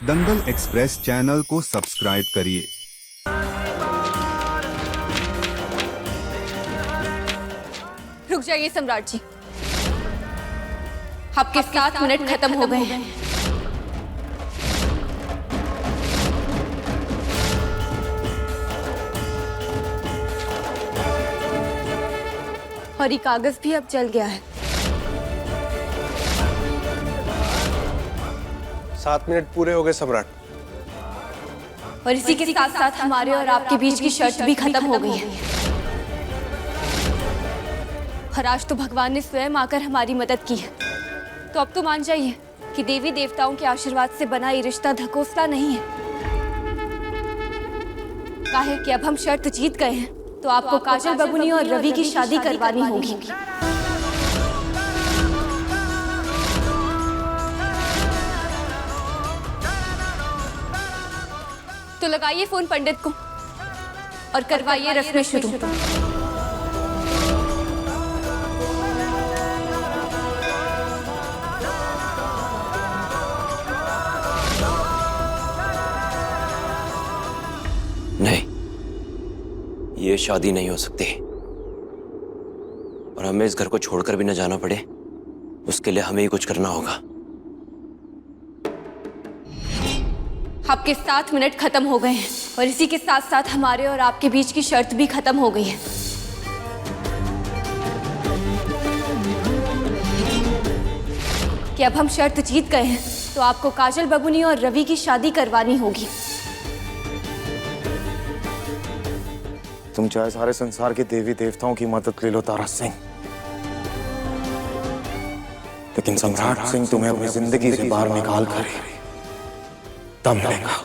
दंगल express channel को subscribe करिए। रुक जाइए सम्राट जी, आपके 7 मिनट खत्म हो गए हैं। और ये कागज भी अब जल गया है। 7 मिनट पूरे हो गए सम्राट। और इसी के साथ साथ हमारे और आपके बीच की शर्त भी खत्म हो गई है। और आज तो भगवान ने स्वयं आकर हमारी मदद की है। तो अब तो मान जाइए कि देवी देवताओं के आशीर्वाद से बना ये रिश्ता ढकोसला नहीं है। काहे कि अब हम शर्त जीत गए हैं, तो आपको काजल बबुनी और रवि की शादी करवानी होगी। तो लगाइए फोन पंडित को और करवाइए रस्में शुरू। नहीं, ये शादी नहीं हो सकती। और हमें इस घर को छोड़कर भी न जाना पड़े, उसके लिए हमें ही कुछ करना होगा। आपके 7 मिनट खत्म हो गए हैं और इसी के साथ साथ हमारे और आपके बीच की शर्त भी खत्म हो गई है। कि अब हम शर्त जीत गए हैं, तो आपको काजल बबुनी और रवि की शादी करवानी होगी। तुम चाहे सारे संसार के देवी देवताओं की मदद ले लो तारा सिंह, लेकिन सम्राट सिंह तुम्हें अपनी जिंदगी से बाहर निकाल कर दम लेगा।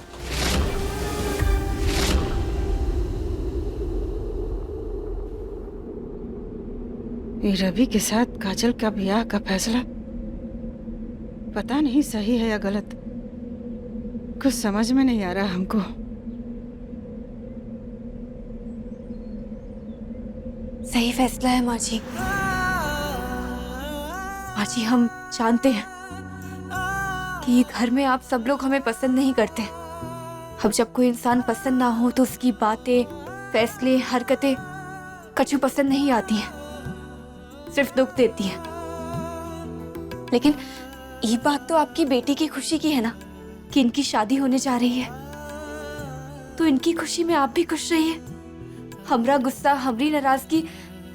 ये रवि के साथ काजल का ब्याह का फैसला पता नहीं सही है या गलत, कुछ समझ में नहीं आ रहा हमको। सही फैसला है माँ जी। माँ जी, हम जानते हैं कि घर में आप सब लोग हमें पसंद नहीं करते। अब जब कोई इंसान पसंद ना हो तो उसकी बातें, फैसले, हरकतें कछु पसंद नहीं आती हैं, सिर्फ दुख देती हैं। लेकिन ये बात तो आपकी बेटी की खुशी की है ना, कि इनकी शादी होने जा रही है। तो इनकी खुशी में आप भी खुश रहिए। हमरा गुस्सा, हमरी नाराजगी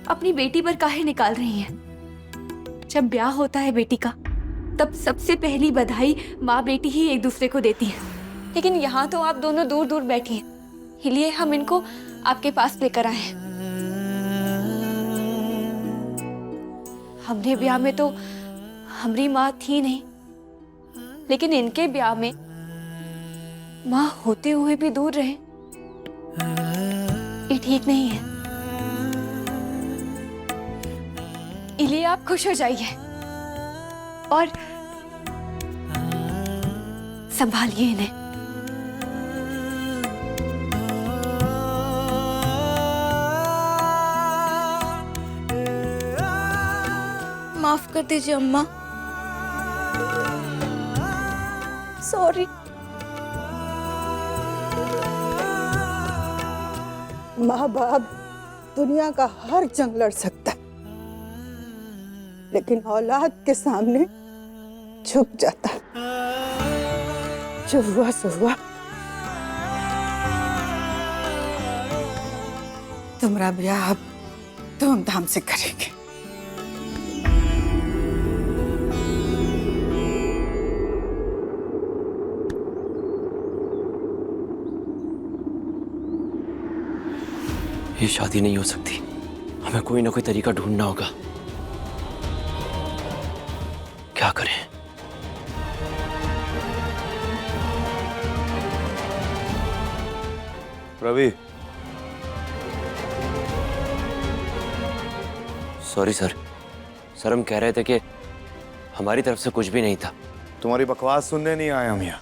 अपनी बेटी पर काहे निकाल रही हैं? जब ब्याह होता है बेटी का, तब सबसे पहली बधाई माँ बेटी ही एक दूसरे को देती है। लेकिन यहाँ तो आप दोनों दूर दूर बैठी हैं, इसलिए हम इनको आपके पास लेकर आए हैं। हमने ब्याह में तो हमारी माँ थी नहीं, लेकिन इनके ब्याह में माँ होते हुए भी दूर रहे, ये ठीक नहीं है। इसलिए आप खुश हो जाइए और संभालिए इन्हें। माफ कर दीजिए अम्मा, सॉरी। माँ बाप दुनिया का हर जंग लड़ सकता है, लेकिन औलाद के सामने झुक जाता है। जो हुआ सो हुआ। तुम्हारा ब्याह अब धूमधाम से करेंगे। ये शादी नहीं हो सकती। हमें कोई ना कोई तरीका ढूंढना होगा। क्या करें? Ravi, sorry sir. सर, हम कह रहे थे कि हमारी तरफ से कुछ भी नहीं था। तुम्हारी बकवास सुनने नहीं आए हम यहाँ,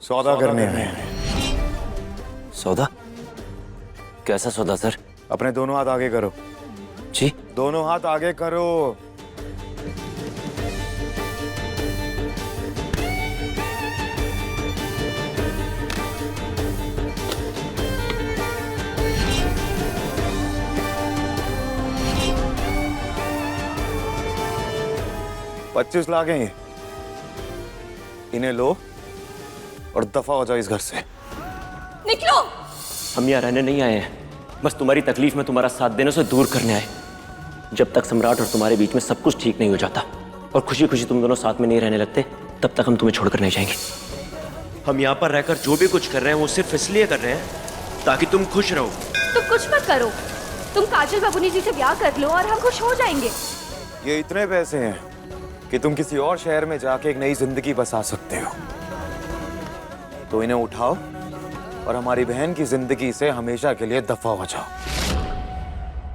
सौदा करने आए हैं। सौदा? कैसा सौदा सर? अपने दोनों हाथ आगे करो। जी? दोनों हाथ आगे करो। 25 लाख हैं ये। इन्हें लो और दफा हो जाओ इस घर से। निकलो। हम यहाँ रहने नहीं आए हैं, बस तुम्हारी तकलीफ में तुम्हारा साथ देने से दूर करने आए। जब तक सम्राट और तुम्हारे बीच में सब कुछ ठीक नहीं हो जाता और खुशी खुशी तुम दोनों साथ में नहीं रहने लगते, तब तक हम तुम्हें छोड़कर नहीं जाएंगे। हम यहाँ पर रहकर जो भी कुछ कर रहे हैं वो सिर्फ इसलिए कर रहे हैं ताकि तुम खुश रहो। तुम कुछ मत करो, तुम काजल बबुनी जी से ब्याह कर लो और हम खुश हो जाएंगे। ये इतने पैसे हैं कि तुम किसी और शहर में जाके एक नई जिंदगी बसा सकते हो। तो इन्हें उठाओ और हमारी बहन की जिंदगी से हमेशा के लिए दफा हो जाओ।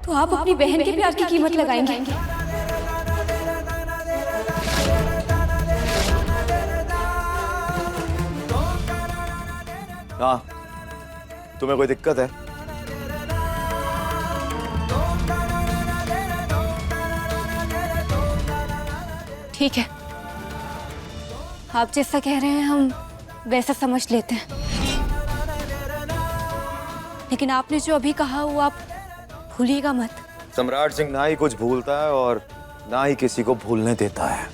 तो आप अपनी बहन के प्यार की कीमत लगाएंगे? हाँ, तुम्हें कोई दिक्कत है? ठीक है, आप जैसा कह रहे हैं हम वैसा समझ लेते हैं, लेकिन आपने जो अभी कहा वो आप भूलिएगा मत। सम्राट सिंह ना ही कुछ भूलता है और ना ही किसी को भूलने देता है।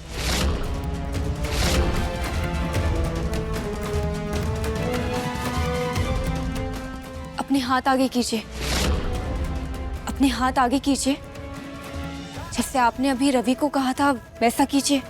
अपने हाथ आगे कीजिए, अपने हाथ आगे कीजिए। जैसे आपने अभी रवि को कहा था वैसा कीजिए।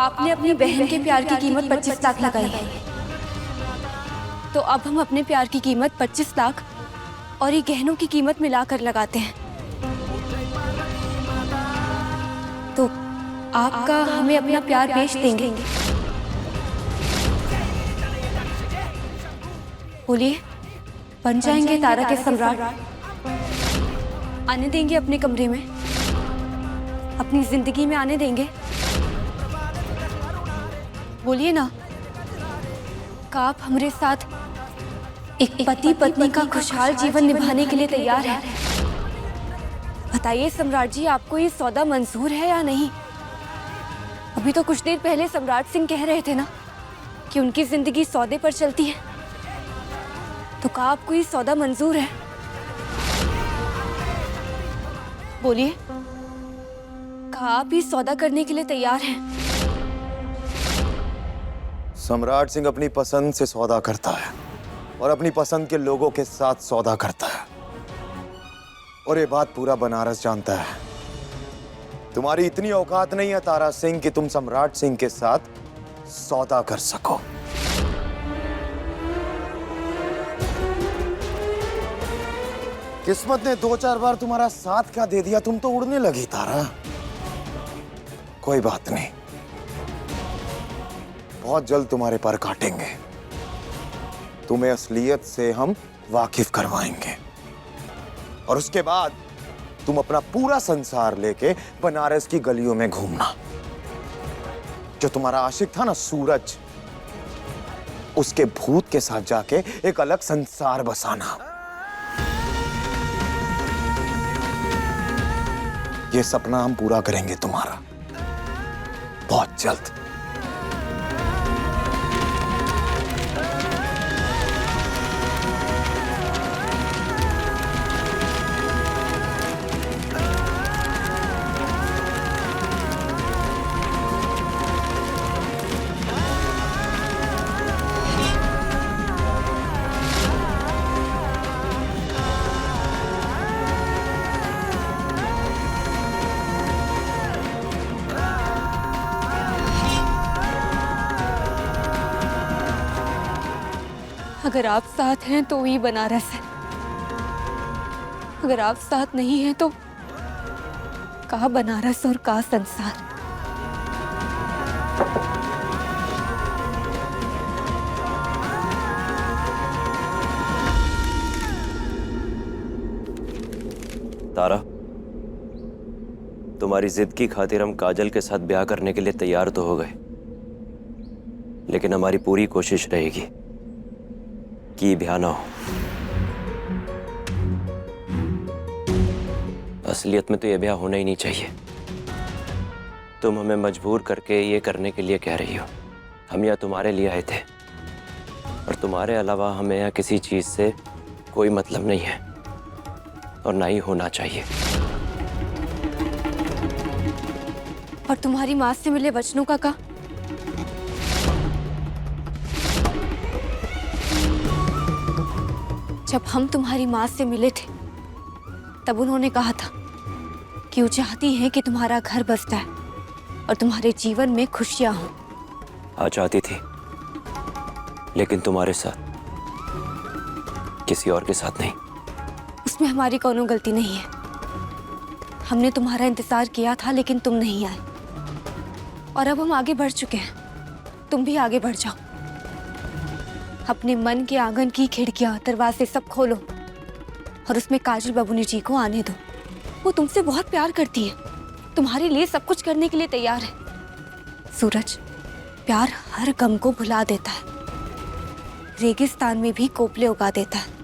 आपने अपनी बहन के प्यार की कीमत 25 लाख लगाई है, तो अब हम अपने प्यार की कीमत 25 लाख और ये गहनों की कीमत मिलाकर लगाते हैं। तो आपका हमें अपना प्यार बेच देंगे? बोलिए, बन जाएंगे तारा के सम्राट? आने देंगे अपने कमरे में, अपनी जिंदगी में आने देंगे? बोलिए ना, क्या आप हमारे साथ एक पति पत्नी का खुशहाल जीवन निभाने के लिए तैयार हैं? बताइए सम्राट जी, आपको ये सौदा मंजूर है या नहीं? अभी तो कुछ देर पहले सम्राट सिंह कह रहे थे ना कि उनकी जिंदगी सौदे पर चलती है, तो क्या आपको ये सौदा मंजूर है? बोलिए, क्या आप ये सौदा करने के लिए तैयार हैं? सम्राट सिंह अपनी पसंद से सौदा करता है और अपनी पसंद के लोगों के साथ सौदा करता है, और ये बात पूरा बनारस जानता है। तुम्हारी इतनी औकात नहीं है तारा सिंह कि तुम सम्राट सिंह के साथ सौदा कर सको। किस्मत ने 2-4 बार तुम्हारा साथ क्या दे दिया, तुम तो उड़ने लगी तारा। कोई बात नहीं, बहुत जल्द तुम्हारे पर काटेंगे। तुम्हें असलियत से हम वाकिफ करवाएंगे और उसके बाद तुम अपना पूरा संसार लेके बनारस की गलियों में घूमना। जो तुम्हारा आशिक था ना सूरज, उसके भूत के साथ जाके एक अलग संसार बसाना। ये सपना हम पूरा करेंगे तुम्हारा बहुत जल्द। अगर आप साथ हैं तो ये बनारस है, अगर आप साथ नहीं हैं तो कहाँ बनारस और कहाँ संसार। तारा, तुम्हारी जिद की खातिर हम काजल के साथ ब्याह करने के लिए तैयार तो हो गए, लेकिन हमारी पूरी कोशिश रहेगी कि ये ब्याह ना हो। असलियत में तो यह ब्याह होना ही नहीं चाहिए। तुम हमें मजबूर करके ये करने के लिए कह रही हो। हम यहाँ तुम्हारे लिए आए थे और तुम्हारे अलावा हमें यहाँ किसी चीज से कोई मतलब नहीं है और ना ही होना चाहिए। और तुम्हारी माँ से मिले वचनों का क्या? जब हम तुम्हारी माँ से मिले थे तब उन्होंने कहा था कि वो चाहती हैं कि तुम्हारा घर बस जाए और तुम्हारे जीवन में खुशियां हों। हाँ, चाहती थी, लेकिन तुम्हारे साथ, किसी और के साथ नहीं। उसमें हमारी कोनो गलती नहीं है। हमने तुम्हारा इंतजार किया था लेकिन तुम नहीं आए और अब हम आगे बढ़ चुके हैं। तुम भी आगे बढ़ जाओ। अपने मन के आंगन की खिड़कियां, दरवाजे सब खोलो और उसमें काजल बबूनी जी को आने दो। वो तुमसे बहुत प्यार करती है, तुम्हारे लिए सब कुछ करने के लिए तैयार है। सूरज, प्यार हर गम को भुला देता है, रेगिस्तान में भी कोपले उगा देता है।